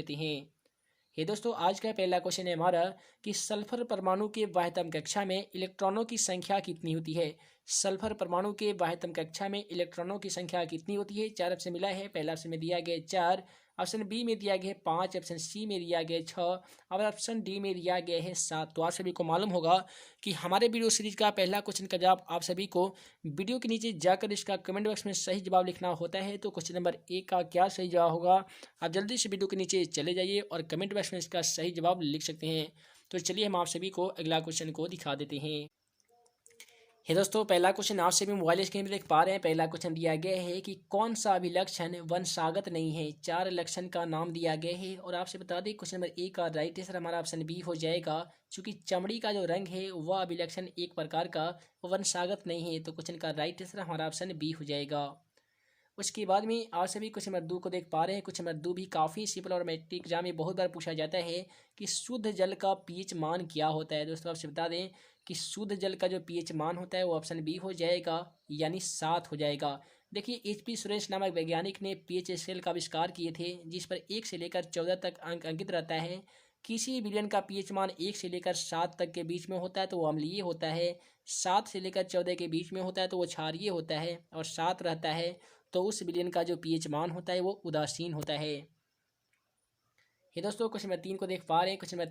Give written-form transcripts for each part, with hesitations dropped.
देते हैं। ये दोस्तों आज का पहला क्वेश्चन है हमारा कि सल्फर परमाणु के बाह्यतम कक्षा में इलेक्ट्रॉनों की संख्या कितनी होती है। सल्फर परमाणु के बाह्यतम कक्षा में इलेक्ट्रॉनों की संख्या कितनी होती है। चार ऑप्शन मिला है। पहला ऑप्शन में दिया गया 4, ऑप्शन बी में दिया गया है 5, ऑप्शन सी में दिया गया है 6 और ऑप्शन डी में दिया गया है 7। तो आप सभी को मालूम होगा कि हमारे वीडियो सीरीज का पहला क्वेश्चन का जवाब आप सभी को वीडियो के नीचे जाकर इसका कमेंट बॉक्स में सही जवाब लिखना होता है। तो क्वेश्चन नंबर 1 का क्या सही जवाब होगा, आप जल्दी से वीडियो के नीचे चले जाइए और कमेंट बॉक्स में इसका सही जवाब लिख सकते हैं। तो चलिए हम आप सभी को अगला क्वेश्चन को दिखा देते हैं। हे दोस्तों, पहला क्वेश्चन आप सभी मोबाइल स्क्रीन पर देख पा रहे हैं। पहला क्वेश्चन दिया गया है कि कौन सा अभिलक्षण वंशागत नहीं है। 4 लक्षण का नाम दिया गया है और आपसे बता दें क्वेश्चन नंबर 1 का राइट आंसर हमारा ऑप्शन बी हो जाएगा, क्योंकि चमड़ी का जो रंग है वह अभिलक्षण एक प्रकार का वंशागत नहीं है। तो क्वेश्चन का राइट आंसर हमारा ऑप्शन बी हो जाएगा। उसके बाद में आप सभी क्वेश्चन नंबर 2 को देख पा रहे हैं। क्वेश्चन नंबर 2 भी काफ़ी सिंपल और मैट्रिक एग्जाम में बहुत बार पूछा जाता है कि शुद्ध जल का पीएच मान क्या होता है। दोस्तों आपसे बता दें कि शुद्ध जल का जो पीएच मान होता है वो ऑप्शन बी हो जाएगा, यानी 7 हो जाएगा। देखिए HP सुरेश नामक वैज्ञानिक ने पीएच स्केल का आविष्कार किए थे, जिस पर 1 से लेकर 14 तक अंक अंकित रहता है। किसी विलयन का पीएच मान 1 से लेकर 7 तक के बीच में होता है तो वो अम्लीय होता है, 7 से लेकर 14 के बीच में होता है तो वो क्षारीय होता है, और 7 रहता है तो उस विलयन का जो पीएच मान होता है वो उदासीन होता है। ये दोस्तों क्वेश्चन नंबर 3 को देख पा रहे हैं। क्वेश्चन नंबर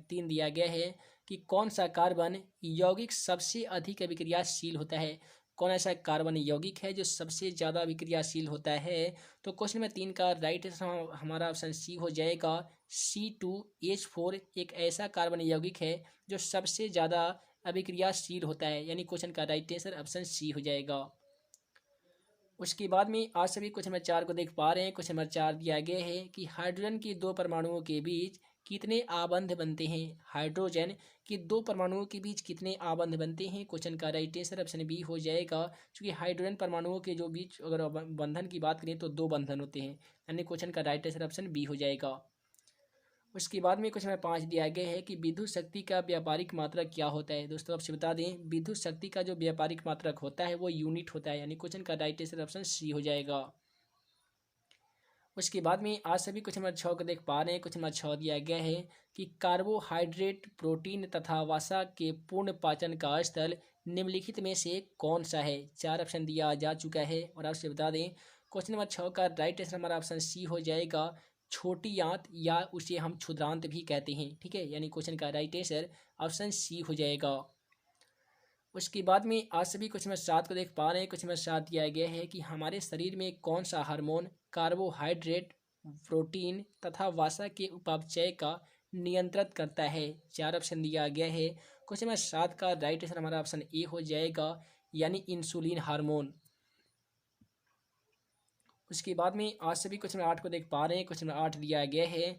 3 दिया गया है कि कौन सा कार्बन यौगिक सबसे अधिक अभिक्रियाशील होता है। कौन ऐसा कार्बन यौगिक है जो सबसे ज़्यादा अभिक्रियाशील होता है। तो क्वेश्चन नंबर 3 का राइट आंसर हमारा ऑप्शन सी हो जाएगा, C2H4 एक ऐसा कार्बन यौगिक है जो सबसे ज़्यादा अभिक्रियाशील होता है, यानी क्वेश्चन का राइट आंसर ऑप्शन सी हो जाएगा। उसके बाद में आज सभी क्वेश्चन नंबर 4 को देख पा रहे हैं। क्वेश्चन नंबर 4 दिया गया है कि हाइड्रोजन की 2 परमाणुओं के बीच कितने आबंध बनते हैं। हाइड्रोजन की 2 परमाणुओं के बीच कितने आबंध बनते हैं। क्वेश्चन का राइट आंसर ऑप्शन बी हो जाएगा, क्योंकि हाइड्रोजन परमाणुओं के जो बीच अगर बंधन की बात करें तो 2 बंधन होते हैं, यानी क्वेश्चन का राइट आंसर ऑप्शन बी हो जाएगा। उसके बाद में क्वेश्चन नंबर 5 दिया गया है कि विद्युत शक्ति का व्यापारिक मात्रक क्या होता है। दोस्तों आपसे बता दें विद्युत शक्ति का जो व्यापारिक मात्रक होता है वो यूनिट होता है, यानी क्वेश्चन का राइट आंसर ऑप्शन सी हो जाएगा। उसके बाद में आज सभी क्वेश्चन नंबर 6 को देख पा रहे हैं। क्वेश्चन नंबर 6 दिया गया है कि कार्बोहाइड्रेट, प्रोटीन तथा वसा के पूर्ण पाचन का स्थल निम्नलिखित में से कौन सा है। 4 ऑप्शन दिया जा चुका है और आपसे बता दें क्वेश्चन नंबर 6 का राइट आंसर हमारा ऑप्शन सी हो जाएगा, छोटी आंत, या उसे हम क्षुद्रांत भी कहते हैं। ठीक है, यानी क्वेश्चन का राइट आंसर ऑप्शन सी हो जाएगा। उसके बाद में आज सभी क्वेश्चन नंबर 7 को देख पा रहे हैं। क्वेश्चन नंबर 7 दिया गया है कि हमारे शरीर में कौन सा हार्मोन कार्बोहाइड्रेट, प्रोटीन तथा वसा के उपापचय का नियंत्रित करता है। 4 ऑप्शन दिया गया है। क्वेश्चन नंबर 7 का राइट आंसर हमारा ऑप्शन ए हो जाएगा, यानी इंसुलिन हार्मोन। उसके बाद में आज सभी क्वेश्चन नंबर 8 को देख पा रहे हैं। क्वेश्चन नंबर 8 दिया गया है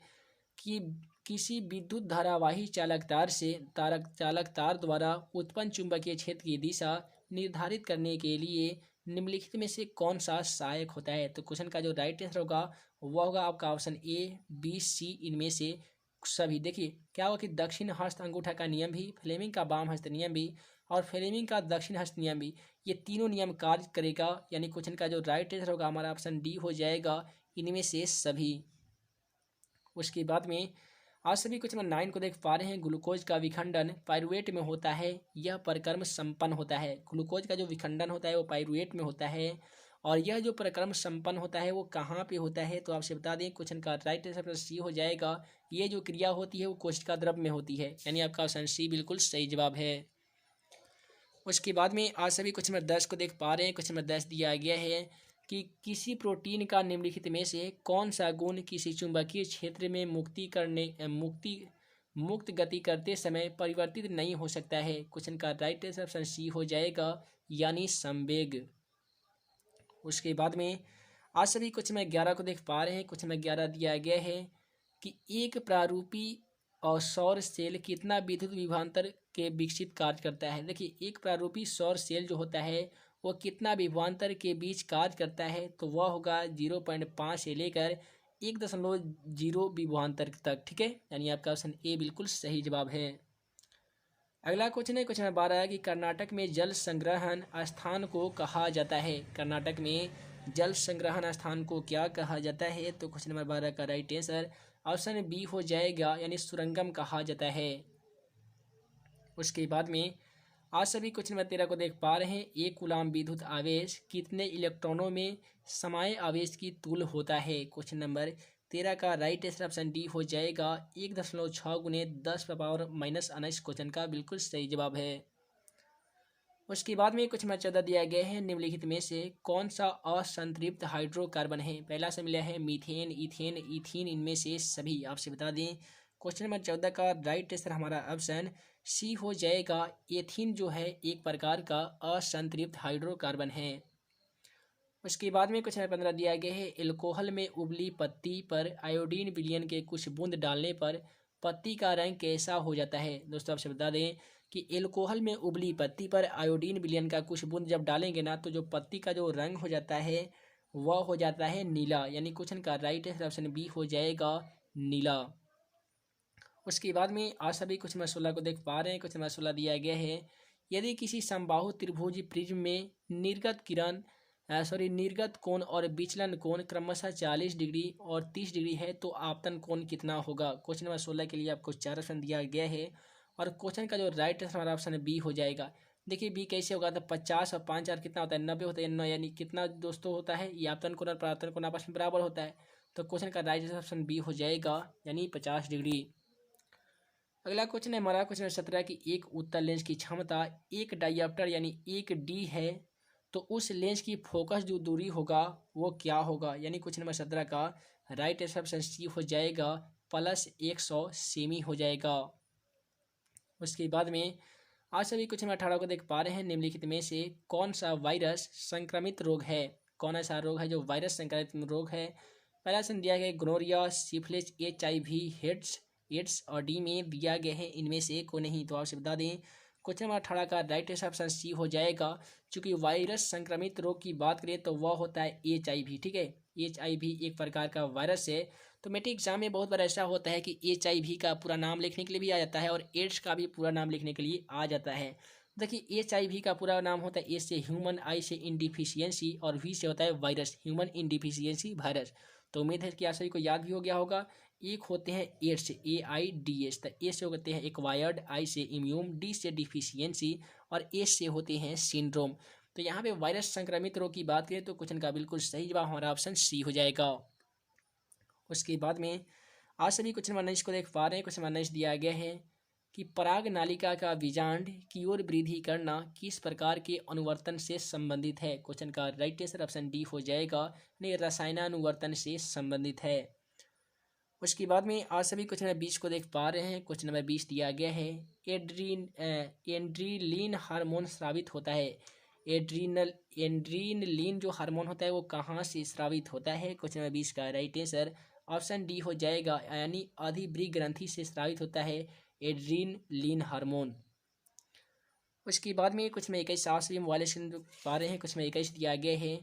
कि किसी विद्युत धारावाही चालक तार द्वारा उत्पन्न चुंबकीय क्षेत्र की दिशा निर्धारित करने के लिए निम्नलिखित में से कौन सा सहायक होता है। तो क्वेश्चन का जो राइट आंसर होगा वह होगा आपका ऑप्शन ए, बी, सी, इनमें से सभी। देखिए क्या होगा कि दक्षिण हस्त अंगूठा का नियम भी, फ्लेमिंग का बाम हस्त नियम भी और फ्लेमिंग का दक्षिण हस्त नियम भी, ये तीनों नियम कार्य करेगा, यानी क्वेश्चन का जो राइट आंसर होगा हमारा ऑप्शन डी हो जाएगा, इनमें से सभी। उसके बाद में आज सभी क्वेश्चन नंबर 9 को देख पा रहे हैं। ग्लूकोज का विखंडन पाइरुवेट में होता है, यह प्रक्रम संपन्न होता है। ग्लूकोज का जो विखंडन होता है वो पाइरुवेट में होता है, और यह जो प्रक्रम संपन्न होता है वो कहाँ पे होता है। तो आपसे बता दें क्वेश्चन का राइट आंसर सी हो जाएगा, ये जो क्रिया होती है वो कोशिका द्रव में होती है, यानी आपका ऑप्शन सी बिल्कुल सही जवाब है। उसके बाद में आज सभी क्वेश्चन नंबर 10 को देख पा रहे हैं। क्वेश्चन नंबर 10 दिया गया है कि किसी प्रोटीन का निम्नलिखित में से कौन सा गुण किसी चुंबकीय क्षेत्र में मुक्त गति करते समय परिवर्तित नहीं हो सकता है। क्वेश्चन का राइट आंसर ऑप्शन सी हो जाएगा, यानी संवेग। उसके बाद में आज सभी क्वेश्चन नंबर 11 को देख पा रहे हैं। क्वेश्चन नंबर 11 दिया गया है कि एक प्रारूपी और सौर सेल कितना विद्युत विभवांतर के विकसित कार्य करता है। देखिए एक प्रारूपी सौर सेल जो होता है वो कितना विभवांतर के बीच कार्य करता है, तो वह होगा 0.5 से लेकर 1.0 विभवांतर तक। ठीक है, यानी आपका ऑप्शन ए बिल्कुल सही जवाब है। अगला क्वेश्चन है क्वेश्चन नंबर 12 कि कर्नाटक में जल संग्रहण स्थान को कहा जाता है। कर्नाटक में जल संग्रहण स्थान को क्या कहा जाता है। तो क्वेश्चन नंबर 12 का राइट आंसर ऑप्शन बी हो जाएगा, यानी सुरंगम कहा जाता है। उसके बाद में आज सभी क्वेश्चन नंबर 13 को देख पा रहे हैं। एक कूलाम विद्युत आवेश कितने इलेक्ट्रॉनों में समाये आवेश की तुल्य होता है। क्वेश्चन नंबर 13 का राइट आंसर ऑप्शन डी हो जाएगा 1.6 गुने 10⁻⁻19। क्वेश्चन का बिल्कुल सही जवाब है। उसके बाद में कुछ नंबर 14 दिया गया है, निम्नलिखित में से कौन सा असंतृप्त हाइड्रोकार्बन है। पहला से मिला है मीथेन, इथेन, इथीन, इनमें से सभी। आपसे बता दें क्वेश्चन नंबर 14 का राइट आंसर हमारा ऑप्शन सी हो जाएगा। एथीन जो है एक प्रकार का असंतृप्त हाइड्रोकार्बन है। उसके बाद में कुछ नंबर 15 दिया गया है, एल्कोहल में उबली पत्ती पर आयोडीन विलयन के कुछ बूंद डालने पर पत्ती का रंग कैसा हो जाता है। दोस्तों आपसे बता दें कि एल्कोहल में उबली पत्ती पर आयोडीन विलयन का कुछ बूंद जब डालेंगे ना, तो जो पत्ती का जो रंग हो जाता है वह हो जाता है नीला, यानी क्वेश्चन का राइट आंसर ऑप्शन बी हो जाएगा नीला। उसके बाद में आज सभी कुछ नंबर 16 को देख पा रहे हैं। कुछ नंबर 16 दिया गया है, यदि किसी समबाहु त्रिभुज प्रिज्म में निर्गत कोण और विचलन कोण क्रमशः 40 डिग्री और 30 डिग्री है तो आपतन कोण कितना होगा। क्वेश्चन नंबर 16 के लिए आपको 4 ऑप्शन दिया गया है और क्वेश्चन का जो राइट आंसर हमारा ऑप्शन बी हो जाएगा। देखिए बी कैसे होगा, तो 50 और 5 4 कितना होता है, 90 होता है, 9 यानी कितना दोस्तों होता है, ये आपतन कोण और परावर्तन कोण आपस में बराबर होता है। तो क्वेश्चन का राइट आंसर ऑप्शन बी हो जाएगा, यानी 50 डिग्री। अगला क्वेश्चन है हमारा क्वेश्चन 17 की एक उत्तल लेंस की क्षमता एक डायप्टर यानी 1D है, तो उस लेंस की फोकस जो दूरी होगा वो क्या होगा। यानी क्वेश्चन नंबर 17 का राइट आंसर ऑप्शन सी हो जाएगा +100 सेमी हो जाएगा। उसके बाद में आज सभी क्वेश्चन 18 को देख पा रहे हैं, निम्नलिखित में से कौन सा वायरस संक्रमित रोग है। कौन ऐसा रोग है जो वायरस संक्रमित रोग है। पहला ऑप्शन दिया गया गोनोरिया, सिफिलिस, HIV, एड्स और डी में दिया गया है इनमें से को नहीं। तो आपसे बता दें क्वेश्चन नंबर 18 का राइट आंसर ऑप्शन सी हो जाएगा। चूंकि वायरस संक्रमित रोग की बात करें तो वह होता है HIV, ठीक है। HIV एक प्रकार का वायरस है। तो मैट्रिक एग्जाम में बहुत बार ऐसा होता है कि HIV का पूरा नाम लिखने के लिए भी आ जाता है और एड्स का भी पूरा नाम लिखने के लिए आ जाता है। देखिए HIV का पूरा नाम होता है, ए से ह्यूमन, आई से इनडिफिशियंसी और वी से होता है वायरस, ह्यूमन इनडिफिशियंसी वायरस। तो उम्मीद है कि आप सभी को याद भी हो गया होगा। एक होते हैं एड्स, AIDS, तो ए से होते हैं एक्वायर्ड, आई से इम्यून, डी से डिफिशियंसी और एस से होते हैं सिंड्रोम। तो यहाँ पे वायरस संक्रमित रोग की बात करें तो क्वेश्चन का बिल्कुल सही जवाब हमारा ऑप्शन सी हो जाएगा। उसके बाद में आज सभी क्वेश्चन नंबर 19 को देख पा रहे हैं। क्वेश्चन नंबर 19 दिया गया है कि पराग नालिका का बीजांड की ओर वृद्धि करना किस प्रकार के अनुवर्तन से संबंधित है। क्वेश्चन का राइट आंसर ऑप्शन डी हो जाएगा, यानी रसायनानुवर्तन से संबंधित है। उसके बाद में आज सभी क्वेश्चन नंबर 20 को देख पा रहे हैं। क्वेश्चन नंबर 20 दिया गया है, एड्रीनलिन हार्मोन स्रावित होता है। एड्रीनलिन जो हार्मोन होता है वो कहाँ से स्रावित होता है। क्वेश्चन नंबर 20 का राइट आंसर ऑप्शन डी हो जाएगा, यानी अधिवृक्क ग्रंथि से स्रावित होता है एड्रीनलिन हार्मोन। उसके बाद में कुछ में 21 आज सभी मोबाइल स्क्रीन पा रहे हैं। कुछ में 21 दिया गया है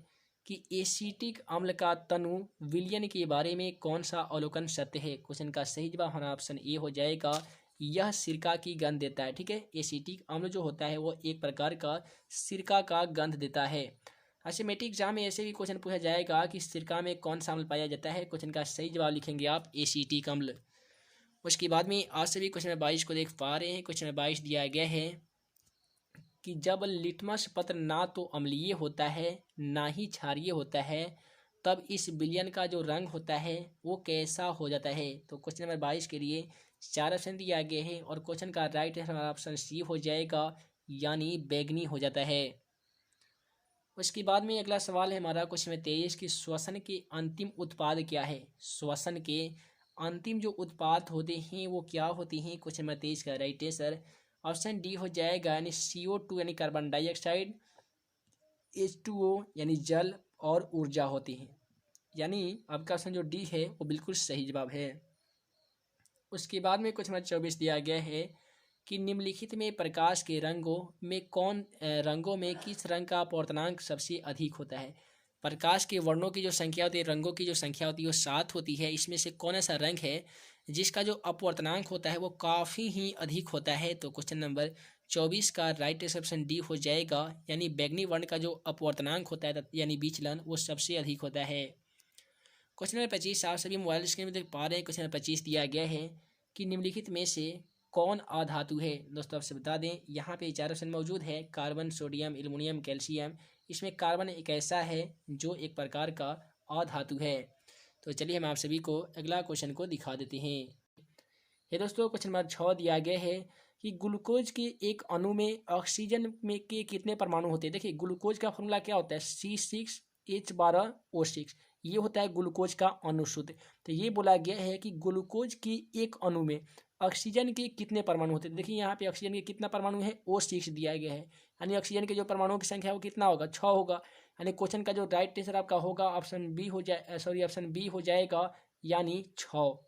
कि एसिटिक अम्ल का तनु विलयन के बारे में कौन सा अवलोकन सत्य है। क्वेश्चन का सही जवाब हमारा ऑप्शन ए हो जाएगा, यह सिरका की गंध देता है, ठीक है। एसिटिक अम्ल जो होता है वो एक प्रकार का सिरका का गंध देता है। ऐसे मैट्रिक एग्जाम में ऐसे भी क्वेश्चन पूछा जाएगा कि सिरका में कौन सा अम्ल पाया जाता है। क्वेश्चन का सही जवाब लिखेंगे आप एसिटिक अम्ल। उसके बाद में आज सभी क्वेश्चन नंबर 22 को देख पा रहे हैं। क्वेश्चन नंबर 22 दिया गया है कि जब लिटमस पत्र ना तो अम्लीय होता है ना ही क्षारीय होता है, तब इस विलयन का जो रंग होता है वो कैसा हो जाता है। तो क्वेश्चन नंबर 22 के लिए 4 ऑप्शन दिया गया है और क्वेश्चन का राइट आंसर ऑप्शन सी हो जाएगा, यानी बैगनी हो जाता है। उसके बाद में अगला सवाल है हमारा क्वेश्चन नंबर 23 कि श्वसन के अंतिम उत्पाद क्या है। श्वसन के अंतिम जो उत्पाद होते हैं वो क्या होते हैं। क्वेश्चन नंबर 23 का राइट आंसर ऑप्शन डी हो जाएगा, यानी CO2 यानी कार्बन डाइऑक्साइड, H2O यानी जल और ऊर्जा होती है। यानी आपका ऑप्शन जो डी है वो बिल्कुल सही जवाब है। उसके बाद में क्वेश्चन नंबर 24 दिया गया है कि निम्नलिखित में प्रकाश के रंगों में किस रंग का अपवर्तनांक सबसे अधिक होता है। प्रकाश के वर्णों की जो संख्या होती है, रंगों की जो संख्या होती है वो 7 होती है। इसमें से कौन ऐसा रंग है जिसका जो अपवर्तनांक होता है वो काफ़ी ही अधिक होता है। तो क्वेश्चन नंबर 24 का राइट ऑप्शन डी हो जाएगा, यानी बैगनी वर्ण का जो अपवर्तनांक होता है यानी विचलन वो सबसे अधिक होता है। क्वेश्चन नंबर 25 आप सभी मोबाइल स्क्रीन में देख पा रहे हैं। क्वेश्चन नंबर 25 दिया गया है कि निम्नलिखित में से कौन अधातु है। दोस्तों आपसे बता दें, यहाँ पे 4 ऑप्शन मौजूद है, कार्बन, सोडियम, एल्युमिनियम, कैल्शियम। इसमें कार्बन एक ऐसा है जो एक प्रकार का अधातु है। तो चलिए हम आप सभी को अगला क्वेश्चन को दिखा देते हैं। ये दोस्तों क्वेश्चन नंबर 6 दिया गया है कि ग्लूकोज के एक अणु में ऑक्सीजन में के कितने परमाणु होते हैं। देखिए ग्लूकोज का फॉर्मूला क्या होता है, C6H12O6। ये होता है ग्लूकोज का अणुसूत्र। तो ये बोला गया है कि ग्लूकोज की एक अणु में ऑक्सीजन के कितने परमाणु होते हैं। देखिए यहाँ पे ऑक्सीजन के कितना परमाणु है, O6 दिया गया है। यानी ऑक्सीजन के जो परमाणुओं की संख्या है वो कितना होगा, 6 होगा। यानी क्वेश्चन का जो राइट आंसर आपका होगा ऑप्शन बी हो जाएगा, यानी 6।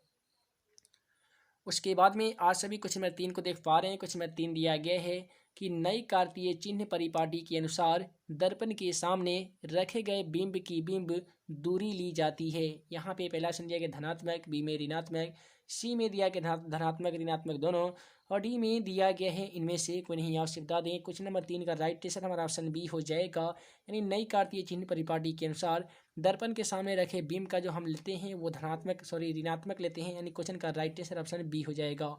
उसके बाद में आज सभी क्वेश्चन नंबर 3 को देख पा रहे हैं। क्वेश्चन नंबर 3 दिया गया है कि नई कार्तीय चिन्ह परिपाटी के अनुसार दर्पण के सामने रखे गए बिंब की बिंब दूरी ली जाती है। यहाँ पे पहला ऑप्शन दिया गया धनात्मक, बी में ऋणात्मक, सी में दिया गया धनात्मक ऋणात्मक दोनों, और डी में दिया गया है इनमें से कोई नहीं। आपसे बता दें क्वेश्चन नंबर 3 का राइट आंसर हमारा ऑप्शन बी हो जाएगा, यानी नई कार्तीय चिन्ह परिपाटी के अनुसार दर्पण के सामने रखे बिंब का जो हम लेते हैं वो ऋणात्मक लेते हैं। यानी क्वेश्चन का राइट आंसर ऑप्शन बी हो जाएगा।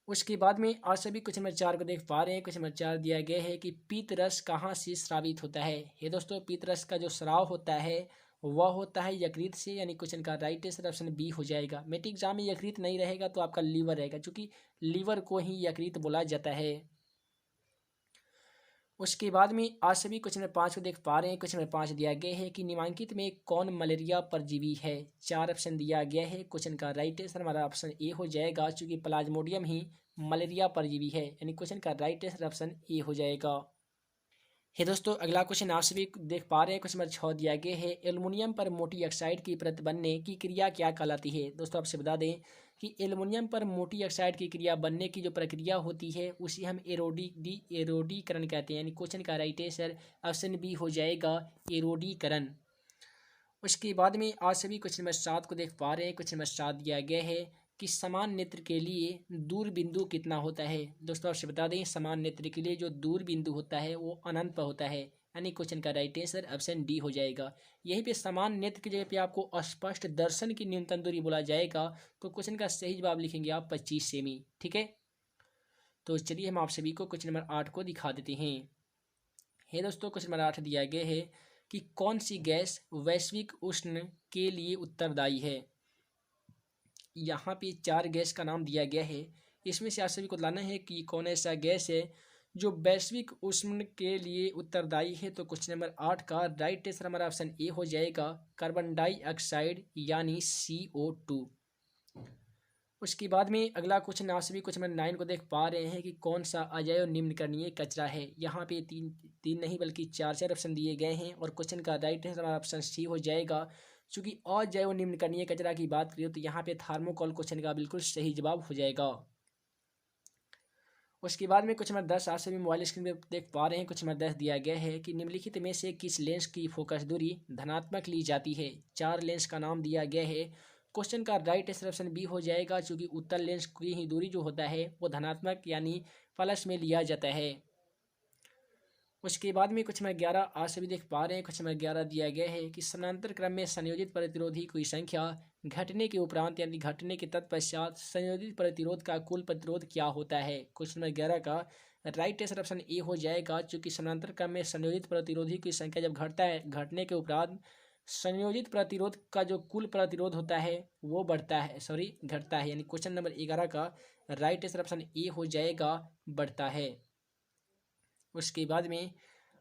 उसके बाद में आज सभी क्वेश्चन नंबर 4 को देख पा रहे हैं। क्वेश्चन नंबर 4 दिया गया है कि पीत रस कहाँ से स्रावित होता है। ये दोस्तों पीत रस का जो स्राव होता है वह होता है यकृत से। यानी क्वेश्चन का राइट आंसर ऑप्शन बी हो जाएगा। मेट्रिक एग्जाम में यकृत नहीं रहेगा तो आपका लीवर रहेगा, क्योंकि लीवर को ही यकृत बोला जाता है। उसके बाद में आज सभी क्वेश्चन नंबर 5 को देख पा रहे हैं। क्वेश्चन नंबर 5 दिया गया है कि निम्नलिखित में कौन मलेरिया परजीवी है। 4 ऑप्शन दिया गया है। क्वेश्चन का राइट आंसर हमारा ऑप्शन ए हो जाएगा, क्योंकि प्लाज्मोडियम ही मलेरिया परजीवी है। यानी क्वेश्चन का राइट आंसर ऑप्शन ए हो जाएगा। हे दोस्तों अगला क्वेश्चन आप सभी देख पा रहे हैं। क्वेश्चन नंबर 6 दिया गया है एल्युमिनियम पर मोटी ऑक्साइड की परत बनने की क्रिया क्या कहलाती है। दोस्तों आपसे बता दें कि एल्युमिनियम पर मोटी ऑक्साइड की क्रिया बनने की जो प्रक्रिया होती है उसी हम एरोडीकरण कहते हैं। यानी क्वेश्चन का राइट आंसर ऑप्शन बी हो जाएगा, एरोडीकरण। उसके बाद में आज सभी क्वेश्चन नंबर 7 को देख पा रहे हैं। क्वेश्चन नंबर 7 दिया गया है कि समान नेत्र के लिए दूर बिंदु कितना होता है। दोस्तों आपसे बता दें समान नेत्र के लिए जो दूर बिंदु होता है वो अनंत पर होता है। यानी क्वेश्चन का राइट आंसर ऑप्शन डी हो जाएगा। यहीं पे समान नेत्र की जगह पे आपको स्पष्ट दर्शन की न्यूनतम दूरी बोला जाएगा, तो क्वेश्चन का सही जवाब लिखेंगे आप 25 सेमी। ठीक है, तो चलिए हम आप सभी को क्वेश्चन नंबर 8 को दिखा देते हैं। हे दोस्तों क्वेश्चन नंबर 8 दिया गया है कि कौन सी गैस वैश्विक उष्ण के लिए उत्तरदायी है। यहाँ पे 4 गैस का नाम दिया गया है। इसमें से आप सभी को लाना है कि कौन ऐसा गैस है जो वैश्विक उष्ण के लिए उत्तरदायी है। तो क्वेश्चन नंबर 8 का राइट आंसर हमारा ऑप्शन ए हो जाएगा, कार्बन डाइऑक्साइड यानी CO2। उसके बाद में अगला क्वेश्चन आप सभी क्वेश्चन नंबर 9 को देख पा रहे हैं कि कौन सा अजैव निम्नकरणीय कचरा है। यहाँ पे तीन नहीं बल्कि 4 ऑप्शन दिए गए हैं, और क्वेश्चन का राइट आंसर हमारा ऑप्शन सी हो जाएगा। चूंकि अजैव निम्नकरणीय कचरा की बात करें तो यहाँ पे थर्मोकोल क्वेश्चन का बिल्कुल सही जवाब हो जाएगा। उसके बाद में क्वेश्चन नंबर 10 आप सभी मोबाइल स्क्रीन पर देख पा रहे हैं। क्वेश्चन नंबर 10 दिया गया है कि निम्नलिखित में से किस लेंस की फोकस दूरी धनात्मक ली जाती है। 4 लेंस का नाम दिया गया है। क्वेश्चन का राइट आंसर ऑप्शन बी हो जाएगा, क्योंकि उत्तल लेंस की ही दूरी जो होता है वो धनात्मक यानी प्लस में लिया जाता है। उसके बाद में क्वेश्चन नंबर 11 आज सभी देख पा रहे हैं। क्वेश्चन नंबर 11 दिया गया है कि समानांतर क्रम में संयोजित प्रतिरोधी की संख्या घटने के उपरांत यानी घटने के तत्पश्चात संयोजित प्रतिरोध का कुल प्रतिरोध क्या होता है। क्वेश्चन नंबर 11 का राइट आंसर ऑप्शन ए हो जाएगा, क्योंकि समानांतर क्रम में संयोजित प्रतिरोधी की संख्या जब घटता है, घटने के उपरांत संयोजित प्रतिरोध का जो कुल प्रतिरोध होता है वो घटता है। यानी क्वेश्चन नंबर 11 का राइट आंसर ऑप्शन ए हो जाएगा, बढ़ता है। उसके बाद में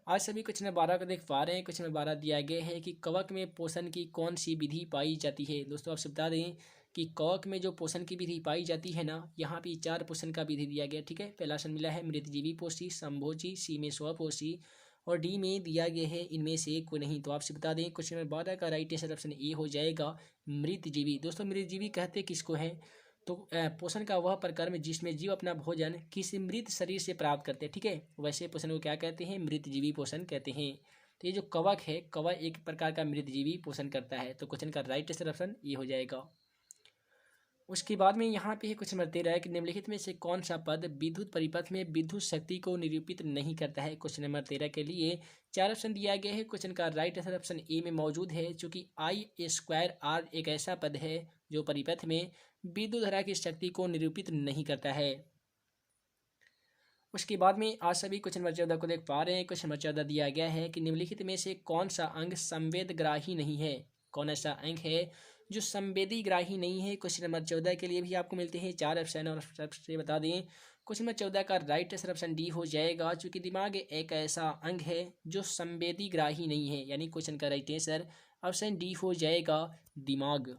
आज सभी क्वेश्चन नंबर 12 को देख पा रहे हैं। क्वेश्चन नंबर 12 दिया गया है कि कवक में पोषण की कौन सी विधि पाई जाती है। दोस्तों आपसे बता दें कि कवक में जो पोषण की विधि पाई जाती है ना, यहाँ पे 4 पोषण का विधि दिया गया। ठीक है, पहला ऑप्शन मिला है मृतजीवी पोषी, संभोजी, सी में स्वपोषी, और डी में दिया गया है इनमें से कोई नहीं। तो आपसे बता दें क्वेश्चन नंबर 12 का राइट आंसर ऑप्शन ए हो जाएगा, मृतजीवी। दोस्तों मृतजीवी कहते किसको हैं, तो पोषण का वह प्रकार जिसमें जीव अपना भोजन किसी मृत शरीर से प्राप्त करते हैं। ठीक है, वैसे पोषण को क्या कहते हैं, मृतजीवी पोषण कहते हैं। तो ये जो कवक है, कवक एक प्रकार का मृतजीवी पोषण करता है। तो क्वेश्चन का राइट आंसर ऑप्शन ये हो जाएगा। उसके बाद में यहाँ पे कुछ नंबर 13 है कि निम्नलिखित में से कौन सा पद विद्युत परिपथ में विद्युत शक्ति को निरूपित नहीं करता है। क्वेश्चन नंबर 13 के लिए 4 ऑप्शन दिया गया है। क्वेश्चन का राइट आंसर ऑप्शन ए में मौजूद है, चूंकि I² R एक ऐसा पद है जो परिपथ में विद्युत धारा की शक्ति को निरूपित नहीं करता है। उसके बाद में आज सभी क्वेश्चन नंबर 14 को देख पा रहे हैं। क्वेश्चन नंबर 14 दिया गया है कि निम्नलिखित में से कौन सा अंग संवेदग्राही नहीं है। कौन ऐसा अंग है जो संवेदीग्राही नहीं है। क्वेश्चन नंबर 14 के लिए भी आपको मिलते हैं 4 ऑप्शन, और सबसे बता दें क्वेश्चन नंबर 14 का राइट आंसर ऑप्शन डी हो जाएगा, चूंकि दिमाग एक ऐसा अंग है जो संवेदीग्राही नहीं है। यानी क्वेश्चन का राइट आंसर ऑप्शन डी हो जाएगा, दिमाग।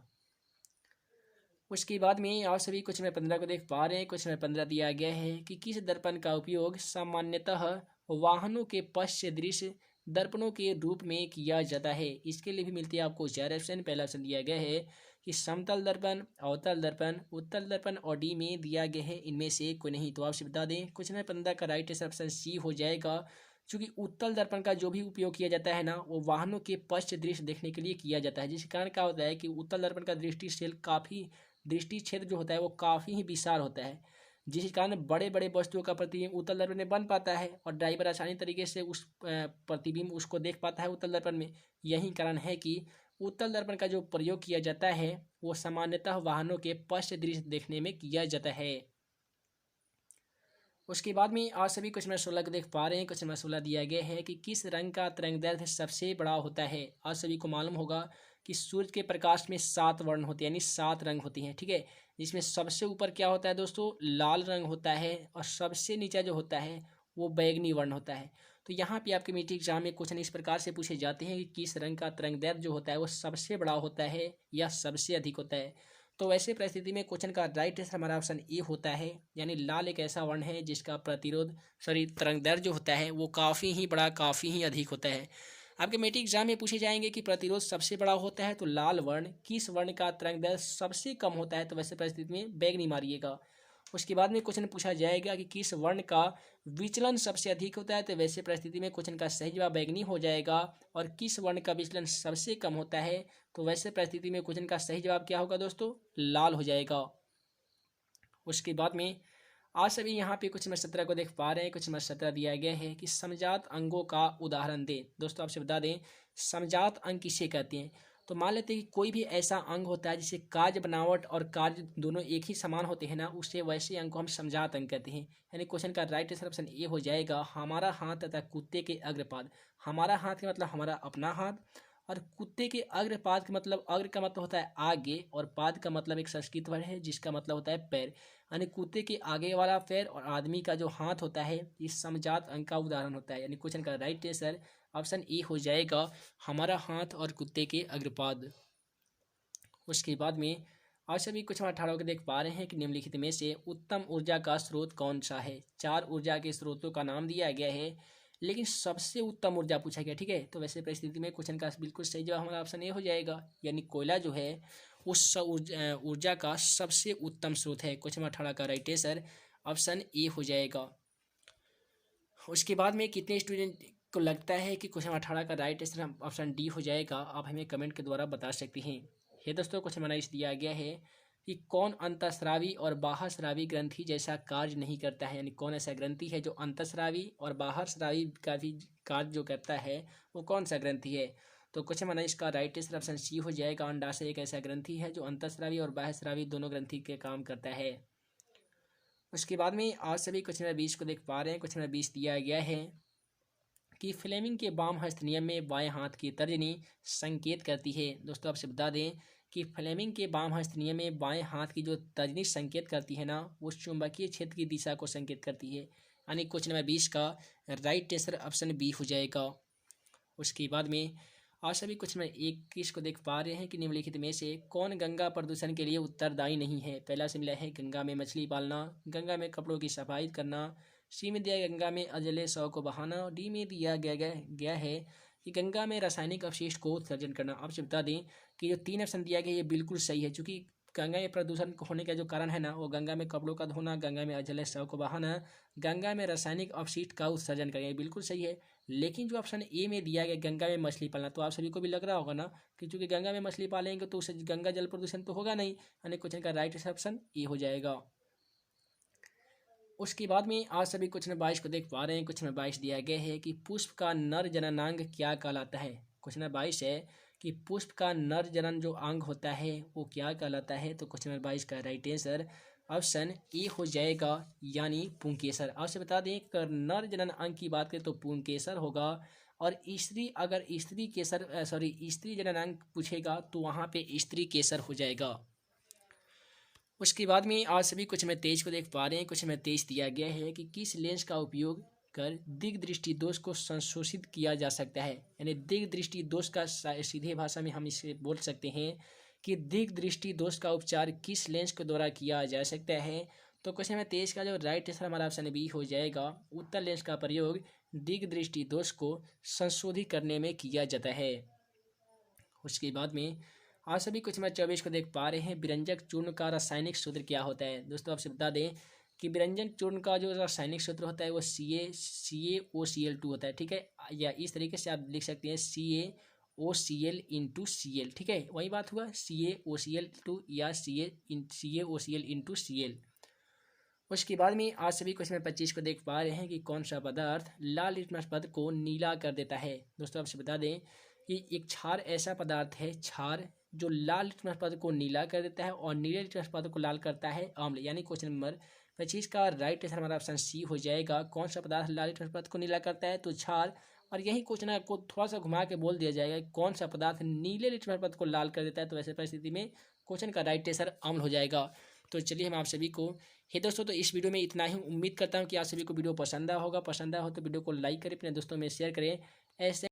उसके बाद में आप सभी क्वेश्चन नंबर 15 को देख पा रहे हैं। क्वेश्चन नंबर 15 दिया गया है कि किस दर्पण का उपयोग सामान्यतः वाहनों के पश्च दृश्य दर्पणों के रूप में किया जाता है। इसके लिए भी मिलती है आपको 4 ऑप्शन। पहला ऑप्शन दिया गया है कि समतल दर्पण, अवतल दर्पण, उत्तल दर्पण, और डी में दिया गया है इनमें से कोई नहीं। तो आपसे बता दें क्वेश्चन नंबर 15 का राइट आंसर ऑप्शन सी हो जाएगा, क्योंकि उत्तल दर्पण का जो भी उपयोग किया जाता है ना, वो वाहनों के पश्च दृश्य देखने के लिए किया जाता है। जिसके कारण क्या होता है कि उत्तल दर्पण का दृष्टि क्षेत्र जो होता है वो काफ़ी ही विशाल होता है, जिस कारण बड़े बड़े वस्तुओं का प्रतिबिंब उत्तल दर्पण में बन पाता है और ड्राइवर आसानी तरीके से उस प्रतिबिंब उसको देख पाता है उत्तल दर्पण में। यही कारण है कि उत्तल दर्पण का जो प्रयोग किया जाता है वो सामान्यतः वाहनों के पश्च दृश्य देखने में किया जाता है। उसके बाद में आज सभी क्वेश्चन नंबर 16 को देख पा रहे हैं। क्वेश्चन नंबर 16 दिया गया है कि किस रंग का तरंगदैर्घ्य सबसे बड़ा होता है। आज सभी को मालूम होगा कि सूर्य के प्रकाश में 7 वर्ण होते हैं, यानी 7 रंग होती हैं, ठीक है। जिसमें सबसे ऊपर क्या होता है दोस्तों, लाल रंग होता है, और सबसे नीचा जो होता है वो बैगनी वर्ण होता है। तो यहाँ पे आपके मीट्रिक एग्जाम में क्वेश्चन इस प्रकार से पूछे जाते हैं कि किस रंग का तरंगदैर्घ्य जो होता है वो सबसे बड़ा होता है या सबसे अधिक होता है। तो वैसे परिस्थिति में क्वेश्चन का राइट आंसर हमारा ऑप्शन ए होता है, यानी लाल एक ऐसा वर्ण है जिसका तरंगदैर्घ्य जो होता है वो काफ़ी ही बड़ा, काफ़ी ही अधिक होता है। आपके मेट्रिक एग्जाम में पूछे जाएंगे कि प्रतिरोध सबसे बड़ा होता है तो लाल वर्ण, किस वर्ण का तरंगदैर्घ्य सबसे कम होता है, तो वैसे परिस्थिति में बैगनी मारिएगा। उसके बाद में क्वेश्चन पूछा जाएगा कि किस वर्ण का विचलन सबसे अधिक होता है, तो वैसे परिस्थिति में क्वेश्चन का सही जवाब बैगनी हो जाएगा। और किस वर्ण का विचलन सबसे कम होता है, तो वैसे परिस्थिति में क्वेश्चन का सही जवाब क्या होगा दोस्तों, लाल हो जाएगा। उसके बाद में आज सभी यहाँ पे क्वेश्चन नंबर 17 को देख पा रहे हैं। क्वेश्चन नंबर 17 दिया गया है कि समजात अंगों का उदाहरण दें। दोस्तों आपसे बता दें समजात अंग किसे कहते हैं। तो मान लेते हैं कि कोई भी ऐसा अंग होता है जिसे कार्य बनावट और कार्य दोनों एक ही समान होते हैं ना, उससे वैसे अंग को हम समजात अंग कहते हैं। यानी क्वेश्चन का राइट आंसर ऑप्शन ए हो जाएगा, हमारा हाथ तथा कुत्ते के अग्रपाद। हमारा हाथ का मतलब हमारा अपना हाथ, और कुत्ते के अग्रपाद का मतलब, अग्र का मतलब होता है आगे, और पाद का मतलब एक संस्कृत वर्ड है जिसका मतलब होता है पैर। यानी कुत्ते के आगे वाला पैर और आदमी का जो हाथ होता है इस समजात अंग का उदाहरण होता है। यानी क्वेश्चन का राइट आंसर ऑप्शन ए हो जाएगा, हमारा हाथ और कुत्ते के अग्रपाद। उसके बाद में आज सभी कुछ 18 को देख पा रहे हैं कि निम्नलिखित में से उत्तम ऊर्जा का स्रोत कौन सा है। 4 ऊर्जा के स्रोतों का नाम दिया गया है, लेकिन सबसे उत्तम ऊर्जा पूछा गया, ठीक है। तो वैसे परिस्थिति में क्वेश्चन का बिल्कुल सही जवाब हमारा ऑप्शन ए हो जाएगा, यानी कोयला जो है उस ऊर्जा का सबसे उत्तम स्रोत है। क्वेश्चन 18 का राइट आंसर ऑप्शन ए हो जाएगा। उसके बाद में कितने स्टूडेंट को लगता है कि क्वेश्चन 18 का राइट आंसर ऑप्शन डी हो जाएगा, आप हमें कमेंट के द्वारा बता सकते हैं। ये दोस्तों क्वेश्चन हमारा इस दिया गया है कि कौन अंतःस्रावी और बाह्यस्रावी ग्रंथि जैसा कार्य नहीं करता है। यानी कौन ऐसा ग्रंथि है जो अंतःस्रावी और बाह्यस्रावी का भी कार्य जो करता है वो कौन सा ग्रंथि है। तो क्वेश्चन हमारा इसका राइट आंसर ऑप्शन सी हो जाएगा, अंडाशय एक ऐसा ग्रंथि है जो अंतःस्रावी और बाह्यस्रावी दोनों ग्रंथि के काम करता है। उसके बाद में आज सभी क्वेश्चन नंबर 20 को देख पा रहे हैं। क्वेश्चन नंबर 20 दिया गया है कि फ्लेमिंग के वाम हस्त नियम में बाएं हाथ की तर्जनी संकेत करती है। दोस्तों आपसे बता दें कि फ्लेमिंग के वाम हस्त नियम में बाएं हाथ की जो तर्जनी संकेत करती है ना, वो चुंबकीय क्षेत्र की दिशा को संकेत करती है। यानी क्वेश्चन नंबर 20 का राइट आंसर ऑप्शन बी हो जाएगा। उसके बाद में आज सभी क्वेश्चन नंबर 21 को देख पा रहे हैं कि निम्नलिखित में से कौन गंगा प्रदूषण के लिए उत्तरदायी नहीं है। पहला से मिला है गंगा में मछली पालना, गंगा में कपड़ों की सफाई करना, सी में दिया गंगा में अजले शव को बहाना, और डी में दिया गया है कि गंगा में रासायनिक अवशिष्ट को उत्सर्जन करना। आपसे बता दें कि जो 3 ऑप्शन दिया गया ये बिल्कुल सही है, क्योंकि गंगा में प्रदूषण होने का जो कारण है ना, वो गंगा में कपड़ों का धोना, गंगा में अजले शव को बहाना, गंगा में रासायनिक अवशिष्ट का उत्सर्जन करना, ये बिल्कुल सही है। लेकिन जो ऑप्शन ए में दिया गया गंगा में मछली पालना, तो आप सभी को भी लग रहा होगा ना कि चूंकि गंगा में मछली पालेंगे तो उससे गंगा जल प्रदूषण तो होगा नहीं, यानी क्वेश्चन का राइट ऑप्शन ए हो जाएगा। उसके बाद में आज सभी क्वेश्चन 22 को देख पा रहे हैं। क्वेश्चन 22 दिया गया है कि पुष्प का नर जननांग क्या कहलाता है। क्वेश्चन 22 है कि पुष्प का नर जनन जो अंग होता है वो क्या कहलाता है। तो क्वेश्चन 22 का राइट आंसर ऑप्शन ए हो जाएगा, यानी पुंकेसर। आपसे बता दें अगर नर जनन अंग की बात करें तो पुंकेसर होगा, और स्त्री अगर स्त्री केसर स्त्री जनन अंग पूछेगा तो वहाँ पे स्त्री केसर हो जाएगा। उसके बाद में आज सभी कुछ में तेज को देख पा रहे हैं। कुछ में तेज दिया गया है कि किस लेंस का उपयोग कर दिग दृष्टि दोष को संशोधित किया जा सकता है। यानी दिग दृष्टि दोष का सीधे भाषा में हम इसे बोल सकते हैं कि दिग दृष्टि दोष का उपचार किस लेंस के द्वारा किया जा सकता है। तो क्वेश्चन में तेज का जो राइट आंसर हमारा ऑप्शन बी हो जाएगा, उत्तर लेंस का प्रयोग दिग दृष्टि दोष को संशोधित करने में किया जाता है। उसके बाद में आज सभी कुछ मैं 24 को देख पा रहे हैं। विरंजक चूर्ण का रासायनिक सूत्र क्या होता है। दोस्तों आपसे बता दें कि विरंजक चूर्ण का जो रासायनिक सूत्र होता है वो CaOCl2 होता है, ठीक है। या इस तरीके से आप लिख सकते हैं CaOCl इंटू Cl, ठीक है, वही बात हुआ CaOCl2 या CaOCl इंटू Cl। उसके बाद में आज सभी क्वेश्चन में 25 को देख पा रहे हैं कि कौन सा पदार्थ लाल लिटमस पद को नीला कर देता है। दोस्तों आपसे बता दें कि एक क्षार ऐसा पदार्थ है, क्षार जो लाल लिटमस पद को नीला कर देता है और नीले लिटमस पद को लाल करता है अम्ल। यानी क्वेश्चन नंबर 25 का राइट आंसर हमारा ऑप्शन सी हो जाएगा। कौन सा पदार्थ लाल लिटमस पद को नीला करता है, तो क्षार। और यही क्वेश्चन आपको थोड़ा सा घुमा के बोल दिया जाएगा कौन सा पदार्थ नीले लिटमस पद को लाल कर देता है, तो ऐसे परिस्थिति में क्वेश्चन का राइट आंसर अम्ल हो जाएगा। तो चलिए हम आप सभी को हे दोस्तों तो इस वीडियो में इतना ही। उम्मीद करता हूँ कि आप सभी को वीडियो पसंद आया होगा। पसंद आया हो तो वीडियो को लाइक करें, अपने दोस्तों में शेयर करें। ऐसे